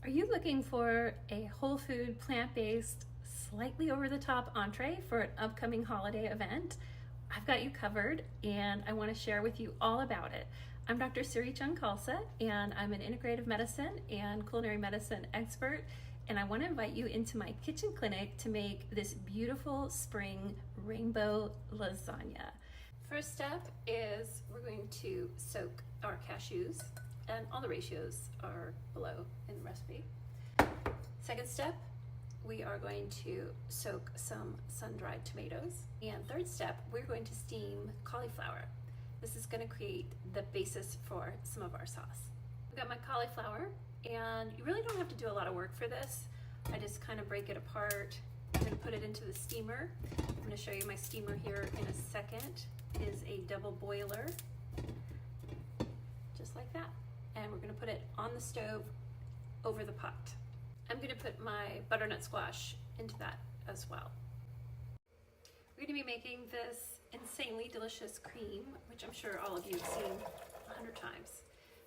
Are you looking for a whole food, plant-based, slightly over-the-top entree for an upcoming holiday event? I've got you covered and I want to share with you all about it. I'm Dr. Siri Khalsa and I'm an integrative medicine and culinary medicine expert, and I want to invite you into my kitchen clinic to make this beautiful spring rainbow lasagna. First step is we're going to soak our cashews, and all the ratios are below in the recipe. Second step, we are going to soak some sun-dried tomatoes. And third step, we're going to steam cauliflower. This is going to create the basis for some of our sauce. I've got my cauliflower, and you really don't have to do a lot of work for this. I just kind of break it apart. I'm going to put it into the steamer. I'm going to show you my steamer here in a second. It is a double boiler, just like that. And we're going to put it on the stove over the pot. I'm going to put my butternut squash into that as well. We're going to be making this insanely delicious cream, which I'm sure all of you have seen 100 times.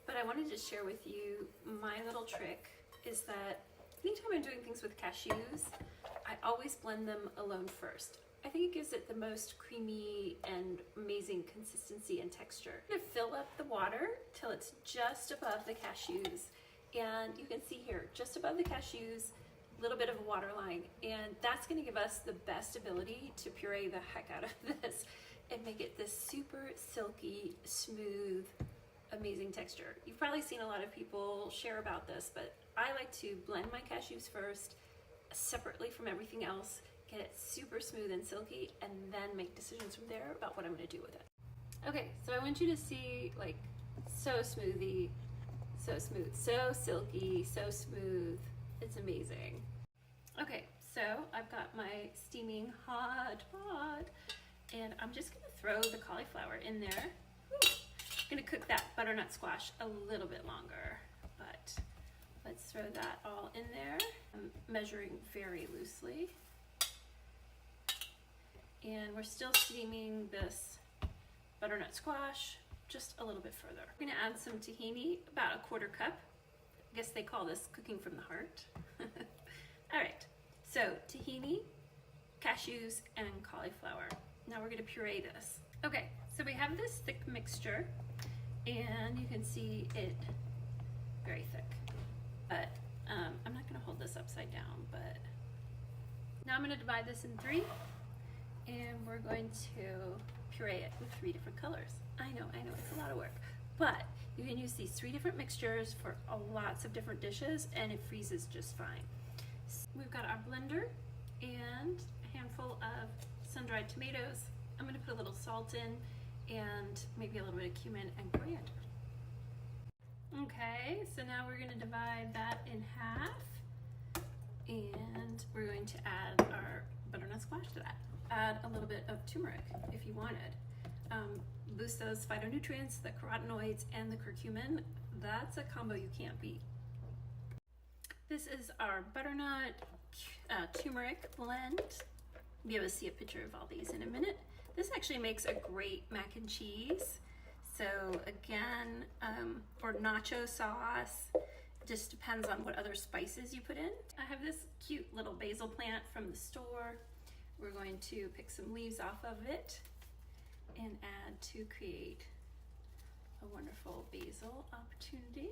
But I wanted to share with you my little trick is that anytime I'm doing things with cashews, I always blend them alone first. I think it gives it the most creamy and amazing consistency and texture. I'm going to fill up the water till it's just above the cashews. And you can see here, just above the cashews, a little bit of a water line. And that's going to give us the best ability to puree the heck out of this and make it this super silky, smooth, amazing texture. You've probably seen a lot of people share about this, but I like to blend my cashews first, separately from everything else, get it super smooth and silky, and then make decisions from there about what I'm going to do with it. Okay, so I want you to see, like, so smoothie, so smooth, so silky, so smooth. It's amazing. Okay, so I've got my steaming hot pot, and I'm just going to throw the cauliflower in there. I'm going to cook that butternut squash a little bit longer, but let's throw that all in there. I'm measuring very loosely. And we're still steaming this butternut squash just a little bit further. We're going to add some tahini, about a 1/4 cup. I guess they call this cooking from the heart. All right, so tahini, cashews, and cauliflower. Now we're going to puree this. Okay, so we have this thick mixture, and you can see it very thick. But I'm not going to hold this upside down, but now I'm going to divide this in 3. And we're going to puree it with 3 different colors. I know, it's a lot of work. But you can use these 3 different mixtures for lots of different dishes, and it freezes just fine. So we've got our blender and a handful of sun-dried tomatoes. I'm gonna put a little salt in and maybe a little bit of cumin and coriander. Okay, so now we're gonna divide that in half, and we're going to add our butternut squash to that. Add a little bit of turmeric if you wanted. Boost those phytonutrients, the carotenoids, and the curcumin. That's a combo you can't beat. This is our butternut turmeric blend. You'll be able to see a picture of all these in a minute. This actually makes a great mac and cheese. So again, or nacho sauce. Just depends on what other spices you put in. I have this cute little basil plant from the store. We're going to pick some leaves off of it and add to create a wonderful basil opportunity.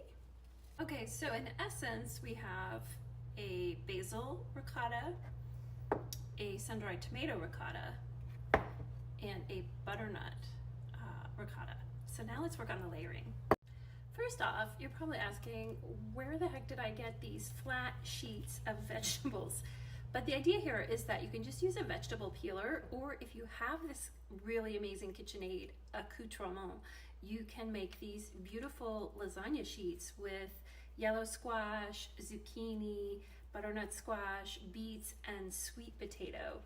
Okay, so in essence, we have a basil ricotta, a sun-dried tomato ricotta, and a butternut ricotta. So now let's work on the layering. First off, you're probably asking, where the heck did I get these flat sheets of vegetables? But the idea here is that you can just use a vegetable peeler, or if you have this really amazing KitchenAid accoutrement, you can make these beautiful lasagna sheets with yellow squash, zucchini, butternut squash, beets, and sweet potato.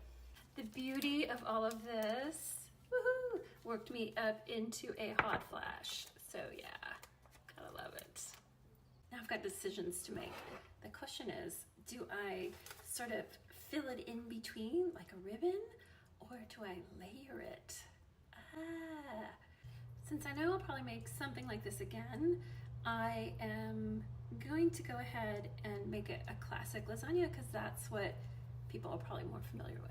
The beauty of all of this, woohoo, worked me up into a hot flash. So yeah, gotta love it. Now I've got decisions to make. The question is, do I sort of fill it in between like a ribbon, or do I layer it? Since I know I'll probably make something like this again, I am going to go ahead and make it a classic lasagna because that's what people are probably more familiar with.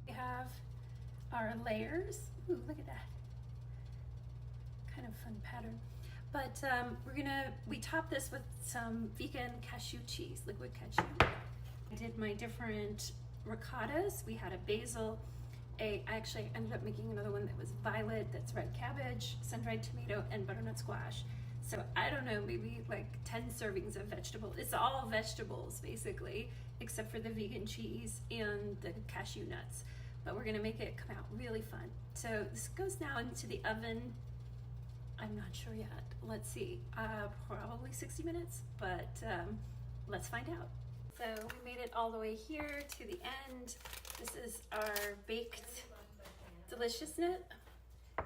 We have our layers. Ooh, look at that. Kind of fun pattern. But we top this with some vegan cashew cheese, liquid cashew. I did my different ricottas. We had a basil, I actually ended up making another one that was violet, that's red cabbage, sun-dried tomato, and butternut squash. So I don't know, maybe like 10 servings of vegetables. It's all vegetables basically, except for the vegan cheese and the cashew nuts. But we're gonna make it come out really fun. So this goes now into the oven. I'm not sure yet. Let's see, probably 60 minutes, but let's find out. So we made it all the way here to the end. This is our baked deliciousness.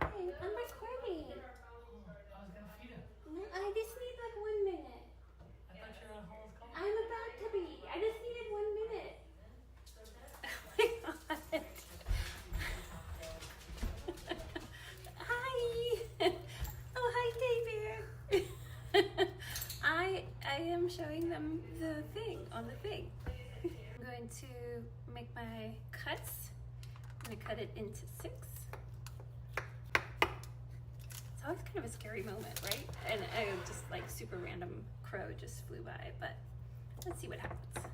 Hey, I'm recording. I was gonna feed him. I just need like 1 minute. I thought you were on hold call. I'm about to be. I just needed 1 minute. Oh my god. Hi. Oh, hi, David. I am showing them the thing on the thing. I'm going to make my cuts. I'm going to cut it into 6. It's always kind of a scary moment, right? And just like super random crow just flew by, but let's see what happens.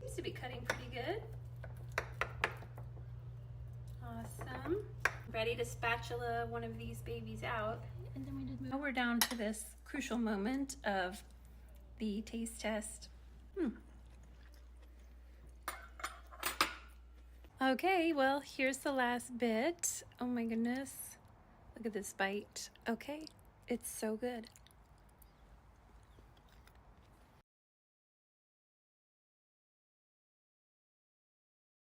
Seems to be cutting pretty good. Awesome. Ready to spatula one of these babies out. And then we just move. Now we're down to this crucial moment of the taste test. Okay, well, here's the last bit. Oh my goodness. Look at this bite. Okay, it's so good.